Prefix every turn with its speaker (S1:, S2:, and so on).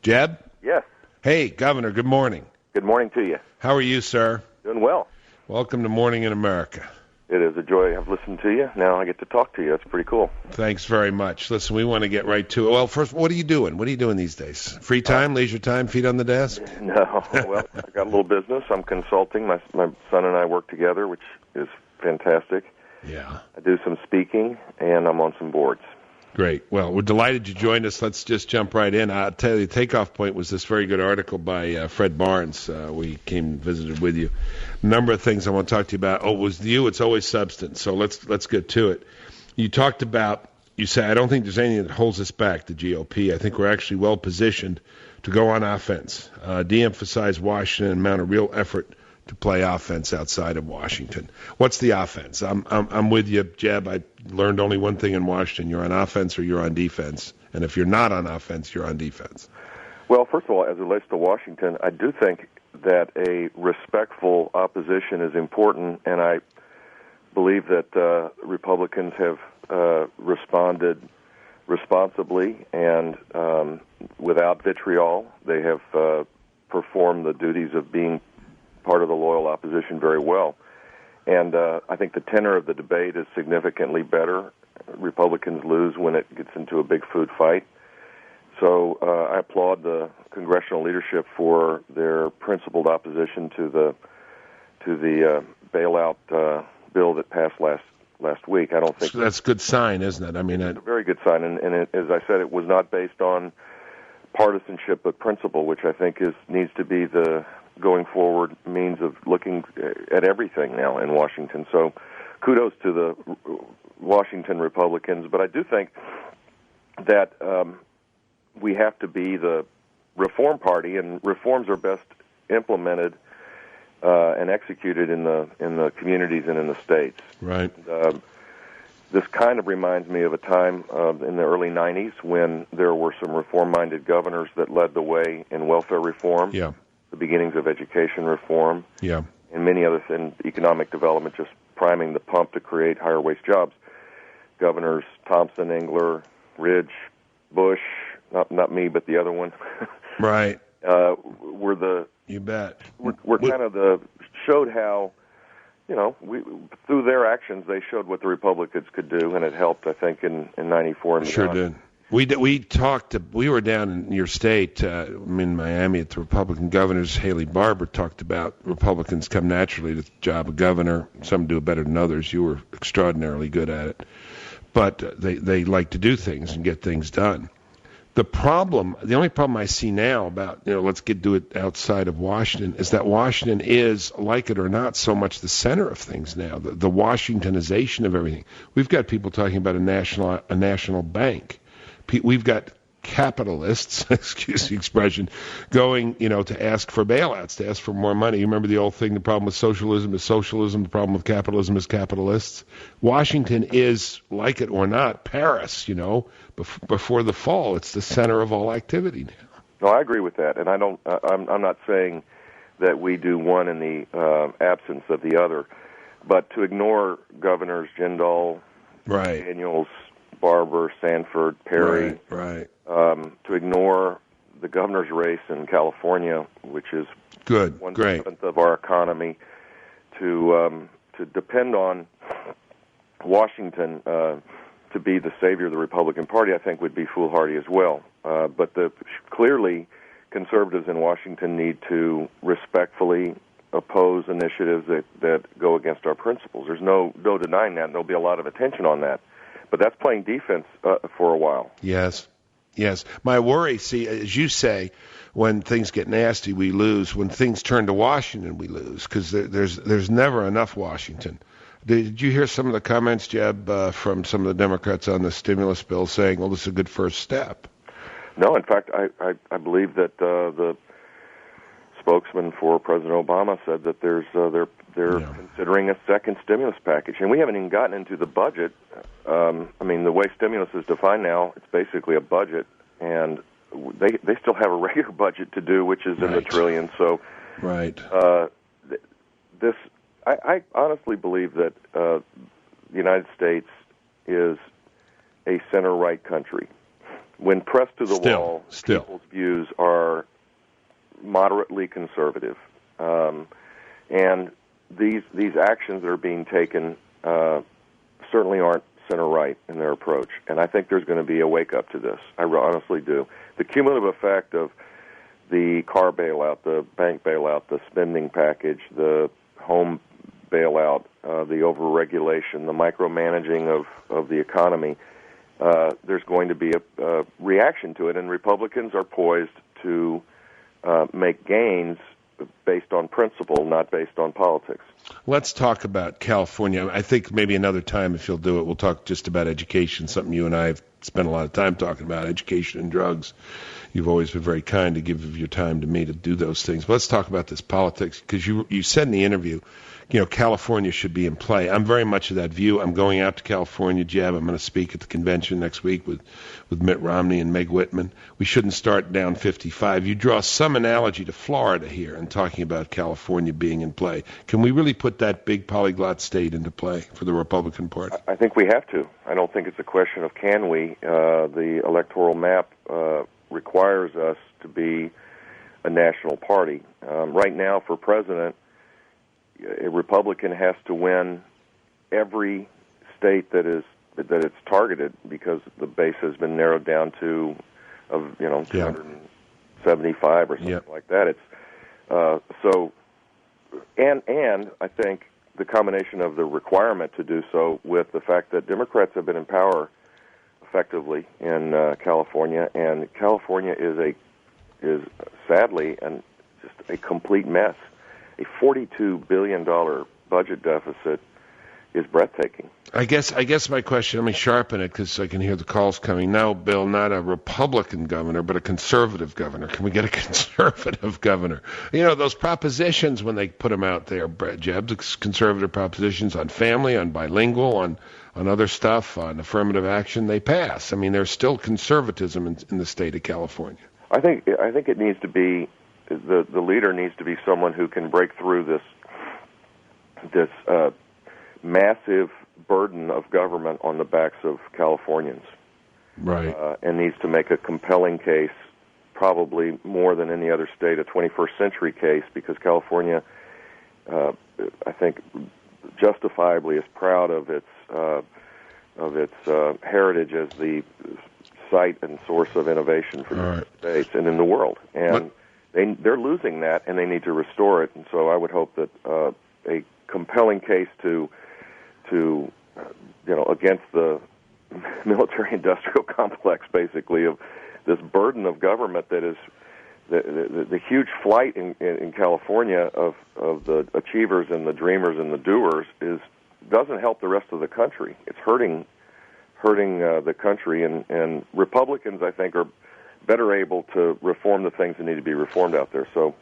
S1: Jeb?
S2: Yes.
S1: Hey, Governor, good morning.
S2: Good morning to you.
S1: How are you, sir?
S2: Doing well.
S1: Welcome to Morning in America.
S2: It is a joy. I've listened to you. Now I get to talk to you. That's pretty cool.
S1: Thanks very much. Listen, we want to get right to it. Well, first, what are you doing? What are you doing these days? Free time, leisure time, feet on the desk?
S2: No. Well, I got a little business. I'm consulting. My son and I work together, which is fantastic.
S1: Yeah.
S2: I do some speaking, and I'm on some boards.
S1: Great. Well, we're delighted you joined us. Let's just jump right in. I'll tell you, the takeoff point was this very good article by Fred Barnes. We came and visited with you. A number of things I want to talk to you about. Oh, it was you. It's always substance. So let's get to it. You talked about, you said, I don't think there's anything that holds us back, the GOP. I think we're actually well positioned to go on offense, de-emphasize Washington, and mount a real effort to play offense outside of Washington. What's the offense? I'm with you, Jeb. I learned only one thing in Washington. You're on offense or you're on defense. And if you're not on offense, you're on defense.
S2: Well, first of all, as it relates to Washington, I do think that a respectful opposition is important, and I believe that Republicans have responded responsibly and without vitriol. They have performed the duties of being part of the loyal opposition very well. And I think the tenor of the debate is significantly better. Republicans lose when it gets into a big food fight. So I applaud the congressional leadership for their principled opposition to the bailout bill that passed last week. I don't think
S1: that's a good sign, isn't it? I mean,
S2: it's a very good sign. And as I said, it was not based on partisanship but principle, which I think needs to be the going forward means of looking at everything now in Washington. So kudos to the Washington Republicans. But I do think that we have to be the reform party, and reforms are best implemented and executed in the communities and in the states.
S1: Right.
S2: This kind of reminds me of a time in the early 90s when there were some reform-minded governors that led the way in welfare reform.
S1: Yeah.
S2: The beginnings of education reform,
S1: yeah,
S2: and many other things, economic development, just priming the pump to create higher-wage jobs. Governors Thompson, Engler, Ridge, Bush, not me, but the other one,
S1: right,
S2: were the
S1: you bet.
S2: We're kind of showed how, through their actions they showed what the Republicans could do, and it helped, I think, in '94 and
S1: sure
S2: beyond.
S1: Did. We talked. We were down in your state, in Miami, at the Republican governors. Haley Barbour talked about Republicans come naturally to the job of governor. Some do it better than others. You were extraordinarily good at it, but they like to do things and get things done. The only problem I see now about let's do it outside of Washington is that Washington is, like it or not, so much the center of things now. The Washingtonization of everything. We've got people talking about a national bank. We've got capitalists, excuse the expression, going, to ask for bailouts, to ask for more money. You remember the old thing, the problem with socialism is socialism, the problem with capitalism is capitalists. Washington is, like it or not, Paris, before the fall. It's the center of all activity now.
S2: No, I agree with that, and I'm not saying that we do one in the absence of the other, but to ignore Governors Jindal,
S1: right,
S2: Daniels, Barbour, Sanford, Perry,
S1: right.
S2: To ignore the governor's race in California, which is
S1: good,
S2: 1/7 of our economy, to depend on Washington to be the savior of the Republican Party, I think would be foolhardy as well. But clearly, conservatives in Washington need to respectfully oppose initiatives that go against our principles. There's no denying that, and there'll be a lot of attention on that. But that's playing defense for a while.
S1: Yes. My worry, see, as you say, when things get nasty, we lose. When things turn to Washington, we lose, because there's never enough Washington. Did you hear some of the comments, Jeb, from some of the Democrats on the stimulus bill saying, well, this is a good first step?
S2: No, in fact, I believe that the spokesman for President Obama said that they're considering a second stimulus package, and we haven't even gotten into the budget. The way stimulus is defined now, it's basically a budget, and they still have a regular budget to do, which is in the trillions. So,
S1: right.
S2: I honestly believe that the United States is a center-right country, when pressed to the wall, people's views are moderately conservative, and these actions that are being taken certainly aren't center-right in their approach. And I think there's going to be a wake-up to this. I honestly do. The cumulative effect of the car bailout, the bank bailout, the spending package, the home bailout, the over-regulation, the micromanaging of the economy, there's going to be a reaction to it, and Republicans are poised to make gains based on principle, not based on politics.
S1: Let's talk about California. I think maybe another time, if you'll do it, we'll talk just about education, something you and I have spent a lot of time talking about, education and drugs. You've always been very kind to give of your time to me to do those things. But let's talk about this politics, because you said in the interview, California should be in play. I'm very much of that view. I'm going out to California, Jeb. I'm going to speak at the convention next week with Mitt Romney and Meg Whitman. We shouldn't start down 55. You draw some analogy to Florida here in talking about California being in play. Can we really put that big polyglot state into play for the Republican Party?
S2: I think we have to. I don't think it's a question of can we. The electoral map requires us to be a national party. Right now, for president, a Republican has to win every state that it's targeted, because the base has been narrowed down to 275 or something like that. It's and I think the combination of the requirement to do so with the fact that Democrats have been in power effectively in California, and California is sadly and just a complete mess. A $42 billion budget deficit is breathtaking.
S1: I guess my question, let me sharpen it because I can hear the calls coming now, Bill, not a Republican governor, but a conservative governor. Can we get a conservative governor? Those propositions when they put them out there, Jeb, the conservative propositions on family, on bilingual, on other stuff, on affirmative action, they pass. I mean, there's still conservatism in the state of California.
S2: I think it needs to be, the leader needs to be someone who can break through this massive burden of government on the backs of Californians.
S1: Right.
S2: And needs to make a compelling case, probably more than any other state, a 21st century case, because California, I think, justifiably is proud of its heritage as the site and source of innovation for the United States and in the world. And they're losing that, and they need to restore it. And so I would hope that a compelling case to against the military-industrial complex, basically, of this burden of government that is the huge flight in California of the achievers and the dreamers and the doers doesn't help the rest of the country. It's hurting the country, and Republicans, I think, are better able to reform the things that need to be reformed out there. So